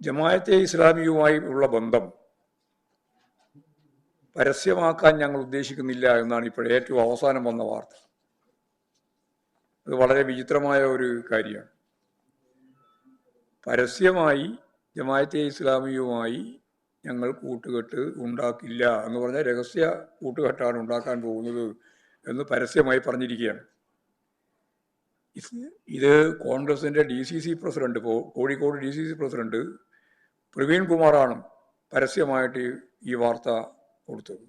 ജമാഅത്തെ ഇസ്ലാമിയുമായി ഉള്ള ബന്ധം പരസ്യമാക്കാൻ ഞങ്ങൾ ഉദ്ദേശിക്കുന്നില്ല എന്നാണ് ഇപ്പോൾ ഏറ്റവും അവസാനം വന്ന വാർത്ത. അത് വളരെ വിചിത്രമായ ഒരു കാര്യമാണ്. പരസ്യമായി ജമാഅത്തെ ഇസ്ലാമിയുമായി ഞങ്ങൾ കൂട്ടുകെട്ട് ഉണ്ടാക്കില്ല എന്ന് പറഞ്ഞാൽ രഹസ്യ കൂട്ടുകെട്ടാണ് ഉണ്ടാക്കാൻ പോകുന്നത് എന്ന് പരസ്യമായി പറഞ്ഞിരിക്കുകയാണ്. ഇത് കോൺഗ്രസിന്റെ DCC president, Kozhikode DCC president Praveen കുമാറാണ് പരസ്യമായിട്ട് ഈ വാർത്ത കൊടുത്തത്.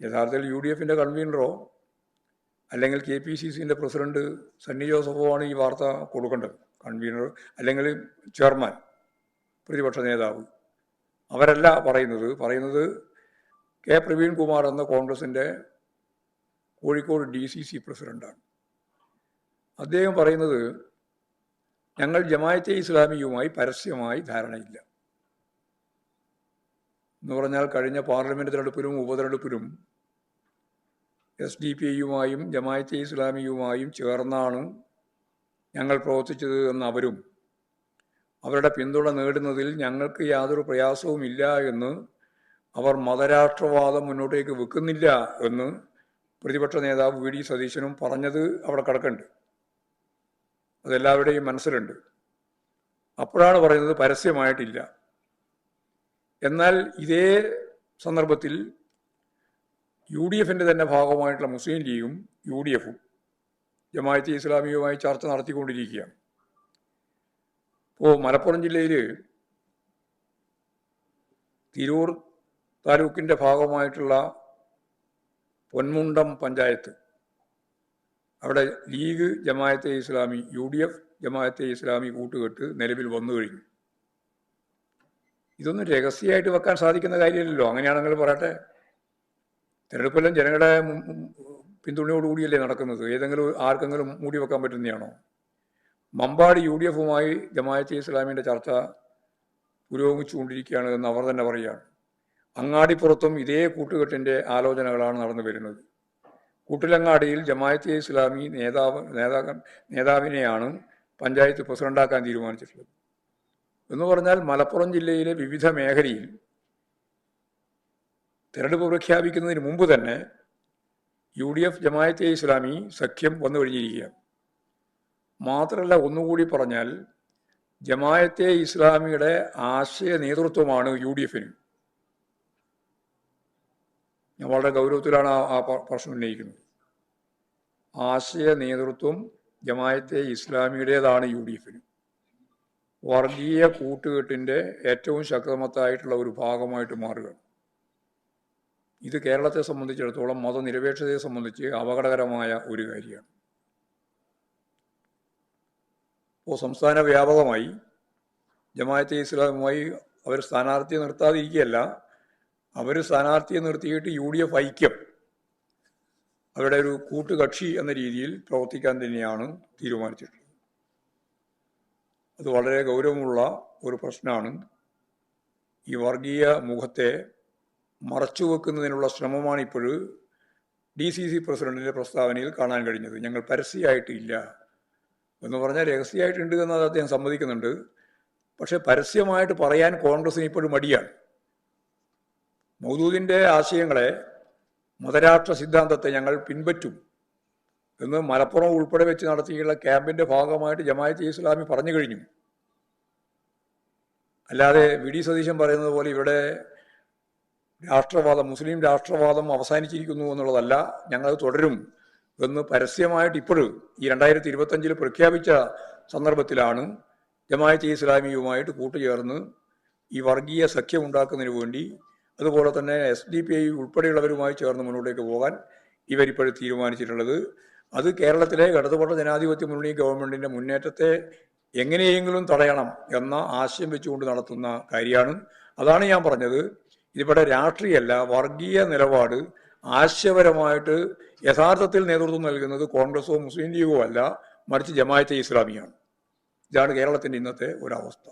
യഥാർത്ഥത്തിൽ UDFന്റെ കൺവീനറോ അല്ലെങ്കിൽ KPCCന്റെ പ്രസിഡന്റ് സണ്ണി ജോസഫോ ആണ് ഈ വാർത്ത കൊടുക്കേണ്ടത്. കൺവീനർ അല്ലെങ്കിൽ ചെയർമാൻ, പ്രതിപക്ഷ നേതാവ്, അവരല്ല പറയുന്നത് കെ പ്രവീൺ കുമാർ എന്ന കോൺഗ്രസിന്റെ കോഴിക്കോട് DCC പ്രസിഡന്റാണ്. അദ്ദേഹം പറയുന്നത് ഞങ്ങൾ ജമാഅത്തെ ഇസ്ലാമിയുമായി പരസ്യമായി ധാരണയില്ല എന്ന് പറഞ്ഞാൽ കഴിഞ്ഞ പാർലമെന്റ് തെരഞ്ഞെടുപ്പിലും ഉപതെരഞ്ഞെടുപ്പിലും SDP-യുമായും ജമാഅത്തെ ഇസ്ലാമിയുമായും ചേർന്നാണ് ഞങ്ങൾ പ്രവർത്തിച്ചത് എന്ന് അവരും അവരുടെ പിന്തുണ നേടുന്നതിൽ ഞങ്ങൾക്ക് യാതൊരു പ്രയാസവുമില്ല എന്ന് അവർ മതരാഷ്ട്രവാദം മുന്നോട്ടേക്ക് വെക്കുന്നില്ല എന്ന് പ്രതിപക്ഷ നേതാവ് VD സതീശനും പറഞ്ഞത് അവിടെ കിടക്കുന്നുണ്ട്. അതെല്ലാവരുടെയും മനസ്സിലുണ്ട്. അപ്പോഴാണ് പറയുന്നത് പരസ്യമായിട്ടില്ല. എന്നാൽ ഇതേ സന്ദർഭത്തിൽ UDFന്റെ തന്നെ ഭാഗമായിട്ടുള്ള മുസ്ലിം ലീഗും UDFും ജമാഅത്തെ ഇസ്ലാമിയുമായി ചർച്ച നടത്തിക്കൊണ്ടിരിക്കുകയാണ്. ഇപ്പോൾ മലപ്പുറം ജില്ലയിൽ തിരൂർ താലൂക്കിന്റെ ഭാഗമായിട്ടുള്ള പൊന്മുണ്ടം പഞ്ചായത്ത്, അവിടെ ലീഗ് ജമാഅത്തെ ഇസ്ലാമി UDF ജമാഅത്തെ ഇസ്ലാമി കൂട്ടുകെട്ട് നിലവിൽ വന്നു കഴിഞ്ഞു. ഇതൊന്നും രഹസ്യമായിട്ട് വെക്കാൻ സാധിക്കുന്ന കാര്യമില്ലല്ലോ. അങ്ങനെയാണെങ്കിൽ പറയട്ടെ, തിരഞ്ഞെടുപ്പെല്ലാം ജനങ്ങളുടെ പിന്തുണയോടുകൂടിയല്ലേ നടക്കുന്നത്. ആർക്കെങ്കിലും മൂടി വെക്കാൻ പറ്റുന്നതാണോ? മമ്പാട് UDFുമായി ജമാഅത്തെ ഇസ്ലാമിൻ്റെ ചർച്ച പുരോഗമിച്ചുകൊണ്ടിരിക്കുകയാണ് എന്ന് അവർ തന്നെ പറയുകയാണ്. അങ്ങാടിപ്പുറത്തും ഇതേ കൂട്ടുകെട്ടിൻ്റെ ആലോചനകളാണ് നടന്നു വരുന്നത്. കൂട്ടിലങ്ങാടിയിൽ ജമാഅത്തെ ഇസ്ലാമി നേതാവിനെയാണ് പഞ്ചായത്ത് പ്രസിഡന്റാക്കാൻ തീരുമാനിച്ചിട്ടുള്ളത്. എന്ന് പറഞ്ഞാൽ മലപ്പുറം ജില്ലയിലെ വിവിധ മേഖലയിൽ തെരഞ്ഞെടുപ്പ് പ്രഖ്യാപിക്കുന്നതിന് മുമ്പ് തന്നെ UDF ജമാഅത്തെ ഇസ്ലാമി സഖ്യം വന്നു കഴിഞ്ഞിരിക്കുകയാണ്. മാത്രമല്ല, ഒന്നുകൂടി പറഞ്ഞാൽ ജമാഅത്തെ ഇസ്ലാമിയുടെ ആശയ നേതൃത്വമാണ് UDFന്. ഞാൻ വളരെ ഗൗരവത്തിലാണ് ആ പ്രശ്നം ഉന്നയിക്കുന്നത്. ആശയ നേതൃത്വം ജമാഅത്തെ ഇസ്ലാമിയുടേതാണ് UDFന്. വർഗീയ കൂട്ടുകെട്ടിൻ്റെ ഏറ്റവും ശക്തമത്തായിട്ടുള്ള ഒരു ഭാഗമായിട്ട് മാറുക. ഇത് കേരളത്തെ സംബന്ധിച്ചിടത്തോളം മതനിരപേക്ഷതയെ സംബന്ധിച്ച് അപകടകരമായ ഒരു കാര്യമാണ്. ഇപ്പോൾ സംസ്ഥാന വ്യാപകമായി ജമാഅത്തെ ഇസ്ലാമുമായി അവർ സ്ഥാനാർത്ഥിയെ നിർത്താതിരിക്കുകയല്ല, അവർ സ്ഥാനാർത്ഥിയെ നിർത്തിയിട്ട് UDF ഐക്യം, അവരുടെ ഒരു കൂട്ടുകക്ഷി എന്ന രീതിയിൽ പ്രവർത്തിക്കാൻ തന്നെയാണ് തീരുമാനിച്ചിട്ടുള്ളത്. അത് വളരെ ഗൗരവമുള്ള ഒരു പ്രശ്നമാണ്. ഈ വർഗീയ മുഖത്തെ മറച്ചു വെക്കുന്നതിനുള്ള ശ്രമമാണ് ഇപ്പോൾ DCC പ്രസിഡന്റിന്റെ പ്രസ്താവനയിൽ കാണാൻ കഴിഞ്ഞത്. ഞങ്ങൾ പരസ്യമായിട്ടില്ല എന്ന് പറഞ്ഞാൽ രഹസ്യമായിട്ടുണ്ട് എന്നത് അദ്ദേഹം സമ്മതിക്കുന്നുണ്ട്. പക്ഷെ പരസ്യമായിട്ട് പറയാൻ കോൺഗ്രസിന് ഇപ്പോഴും മടിയാണ്. മൗദൂദിന്റെ ആശയങ്ങളെ, മതരാഷ്ട്ര സിദ്ധാന്തത്തെ ഞങ്ങൾ പിൻപറ്റും എന്ന് മലപ്പുറം ഉൾപ്പെടെ വെച്ച് നടത്തിയുള്ള ക്യാമ്പിന്റെ ഭാഗമായിട്ട് ജമാഅത്തെ ഇസ്ലാമി പറഞ്ഞു കഴിഞ്ഞു. അല്ലാതെ VD സതീശൻ പറയുന്നത് പോലെ ഇവിടെ രാഷ്ട്രവാദം, മുസ്ലിം രാഷ്ട്രവാദം അവസാനിച്ചിരിക്കുന്നു എന്നുള്ളതല്ല, ഞങ്ങൾ തുടരും എന്ന് പരസ്യമായിട്ട് ഇപ്പോഴും ഈ 2025 പ്രഖ്യാപിച്ച സന്ദർഭത്തിലാണ് ജമാഅത്തെ ഇസ്ലാമിയുമായിട്ട് കൂട്ടുചേർന്ന് ഈ വർഗീയ സഖ്യം ഉണ്ടാക്കുന്നതിന് വേണ്ടി, അതുപോലെ തന്നെ SDP ഉൾപ്പെടെയുള്ളവരുമായി ചേർന്ന് മുന്നോട്ടേക്ക് പോകാൻ ഇവരിപ്പോഴും തീരുമാനിച്ചിട്ടുള്ളത്. അത് കേരളത്തിലെ ഇടതുപക്ഷ ജനാധിപത്യ മുന്നണി ഗവൺമെന്റിന്റെ മുന്നേറ്റത്തെ എങ്ങനെയെങ്കിലും തടയണം എന്ന ആശയം വെച്ചുകൊണ്ട് നടത്തുന്ന കാര്യമാണ്. അതാണ് ഞാൻ പറഞ്ഞത്, ഇതിവിടെ രാഷ്ട്രീയമല്ല, വർഗീയ നിലപാട് ആശയപരമായിട്ട് യഥാർത്ഥത്തിൽ നേതൃത്വം നൽകുന്നത് കോൺഗ്രസോ മുസ്ലിം ലീഗോ അല്ല, മറിച്ച് ജമാഅത്തെ ഇസ്ലാമിയാണ്. ഇതാണ് കേരളത്തിന്റെ ഇന്നത്തെ ഒരവസ്ഥ.